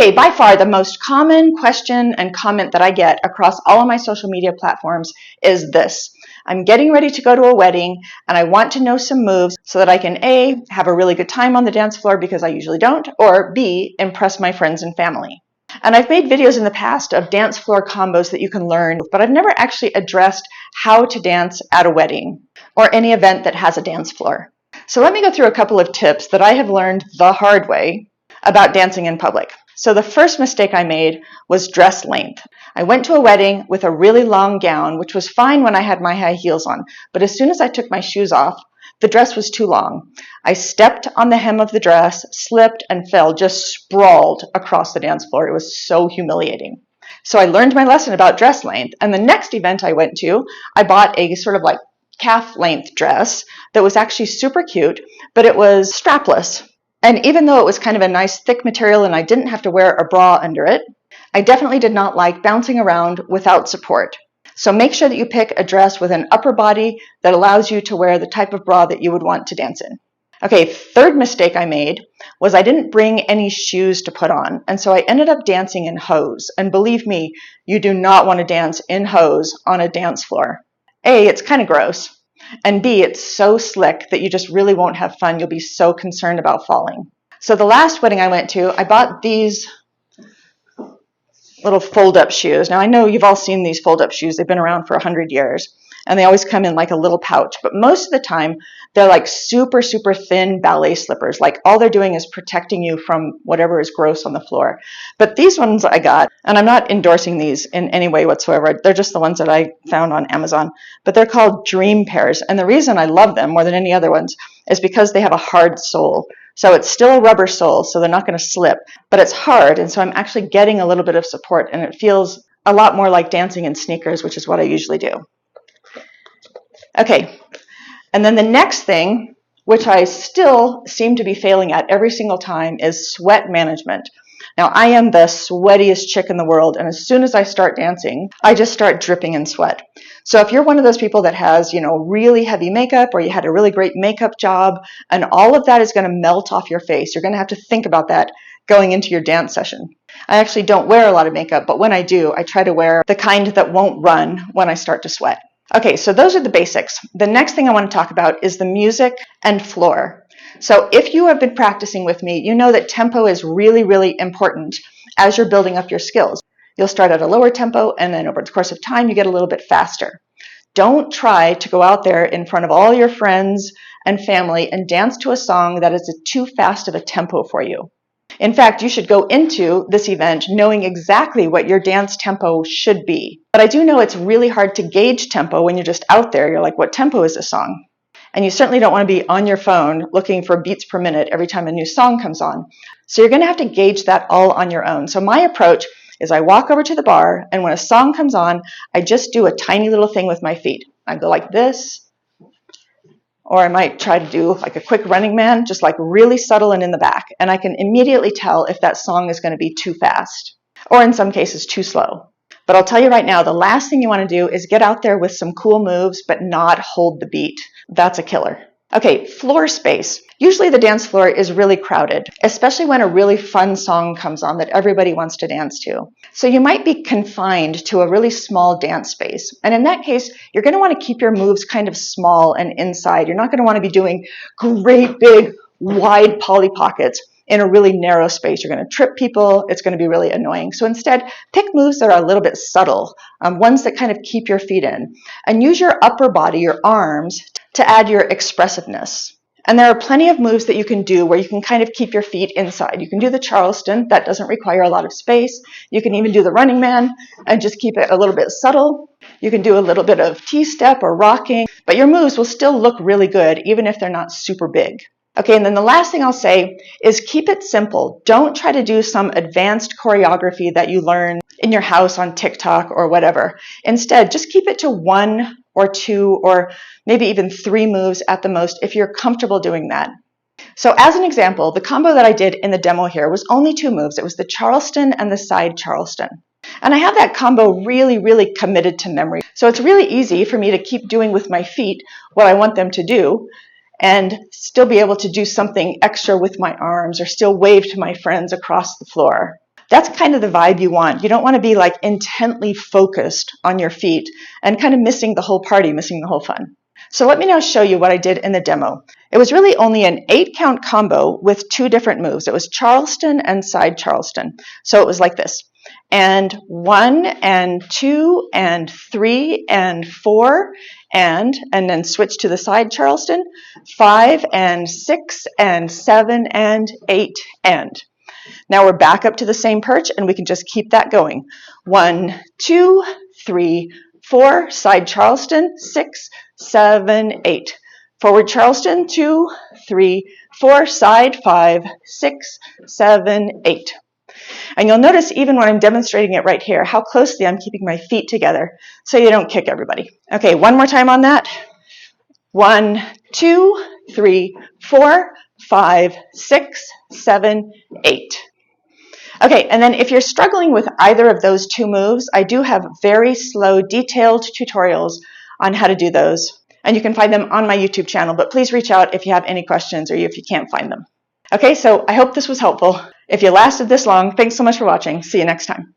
Okay, by far the most common question and comment that I get across all of my social media platforms is this. I'm getting ready to go to a wedding and I want to know some moves so that I can A, have a really good time on the dance floor because I usually don't, or B, impress my friends and family. And I've made videos in the past of dance floor combos that you can learn, but I've never actually addressed how to dance at a wedding or any event that has a dance floor. So let me go through a couple of tips that I have learned the hard way about dancing in public. So the first mistake I made was dress length. I went to a wedding with a really long gown, which was fine when I had my high heels on, but as soon as I took my shoes off, the dress was too long. I stepped on the hem of the dress, slipped, and fell, just sprawled across the dance floor. It was so humiliating. So I learned my lesson about dress length, and the next event I went to, I bought a sort of like calf length dress that was actually super cute, but it was strapless. And even though it was kind of a nice thick material and I didn't have to wear a bra under it, I definitely did not like bouncing around without support. So make sure that you pick a dress with an upper body that allows you to wear the type of bra that you would want to dance in. Okay, third mistake I made was I didn't bring any shoes to put on, and so I ended up dancing in hose. And believe me, you do not want to dance in hose on a dance floor. A, it's kind of gross. And B, it's so slick that you just really won't have fun. You'll be so concerned about falling. So the last wedding I went to, I bought these little fold-up shoes. Now I know you've all seen these fold-up shoes. They've been around for 100 years. And they always come in like a little pouch. But most of the time, they're like super, super thin ballet slippers. Like all they're doing is protecting you from whatever is gross on the floor. But these ones I got, and I'm not endorsing these in any way whatsoever. They're just the ones that I found on Amazon. But they're called Dream Pairs. And the reason I love them more than any other ones is because they have a hard sole. So it's still a rubber sole, so they're not going to slip. But it's hard, and so I'm actually getting a little bit of support. And it feels a lot more like dancing in sneakers, which is what I usually do. Okay, and then the next thing, which I still seem to be failing at every single time, is sweat management. Now, I am the sweatiest chick in the world, and as soon as I start dancing, I just start dripping in sweat. So if you're one of those people that has, really heavy makeup, or you had a really great makeup job, and all of that is going to melt off your face, you're going to have to think about that going into your dance session. I actually don't wear a lot of makeup, but when I do, I try to wear the kind that won't run when I start to sweat. Okay, so those are the basics. The next thing I want to talk about is the music and floor. So if you have been practicing with me, you know that tempo is really, really important as you're building up your skills. You'll start at a lower tempo, and then over the course of time, you get a little bit faster. Don't try to go out there in front of all your friends and family and dance to a song that is too fast of a tempo for you. In fact, you should go into this event knowing exactly what your dance tempo should be. But I do know it's really hard to gauge tempo when you're just out there. You're like, what tempo is this song? And you certainly don't want to be on your phone looking for beats per minute every time a new song comes on. So you're going to have to gauge that all on your own. So my approach is I walk over to the bar, and when a song comes on, I just do a tiny little thing with my feet. I go like this. Or I might try to do like a quick running man, just like really subtle and in the back. And I can immediately tell if that song is going to be too fast, or in some cases too slow. But I'll tell you right now, the last thing you want to do is get out there with some cool moves, but not hold the beat. That's a killer. Okay, floor space. Usually the dance floor is really crowded, especially when a really fun song comes on that everybody wants to dance to. So you might be confined to a really small dance space. And in that case, you're going to want to keep your moves kind of small and inside. You're not going to want to be doing great big wide Polly Pockets in a really narrow space. You're going to trip people. It's going to be really annoying. So instead, pick moves that are a little bit subtle, ones that kind of keep your feet in. And use your upper body, your arms, to add your expressiveness. And there are plenty of moves that you can do where you can kind of keep your feet inside. You can do the Charleston. That doesn't require a lot of space. You can even do the running man and just keep it a little bit subtle. You can do a little bit of T-step or rocking, but your moves will still look really good even if they're not super big. Okay, and then the last thing I'll say is keep it simple. Don't try to do some advanced choreography that you learn in your house on TikTok or whatever. Instead, just keep it to 1 or 2 or maybe even 3 moves at the most if you're comfortable doing that. So as an example, the combo that I did in the demo here was only 2 moves. It was the Charleston and the side Charleston. And I have that combo really, really committed to memory. So it's really easy for me to keep doing with my feet what I want them to do and still be able to do something extra with my arms or still wave to my friends across the floor. That's kind of the vibe you want. You don't want to be like intently focused on your feet and kind of missing the whole party, missing the whole fun. So let me now show you what I did in the demo. It was really only an 8-count combo with 2 different moves. It was Charleston and side Charleston. So it was like this. And 1 and 2 and 3 and 4 and then switch to the side Charleston, 5 and 6 and 7 and 8 and. Now we're back up to the same perch and we can just keep that going. 1, 2, 3, 4, side Charleston, 6, 7, 8. Forward Charleston, 2, 3, 4, side, 5, 6, 7, 8. And you'll notice even when I'm demonstrating it right here, how closely I'm keeping my feet together so you don't kick everybody. Okay, one more time on that. 1, 2, 3, 4, 5, 6, 7, 8. Okay, and then if you're struggling with either of those 2 moves, I do have very slow, detailed tutorials on how to do those. And you can find them on my YouTube channel, but please reach out if you have any questions or if you can't find them. Okay, so I hope this was helpful. If you lasted this long, thanks so much for watching. See you next time.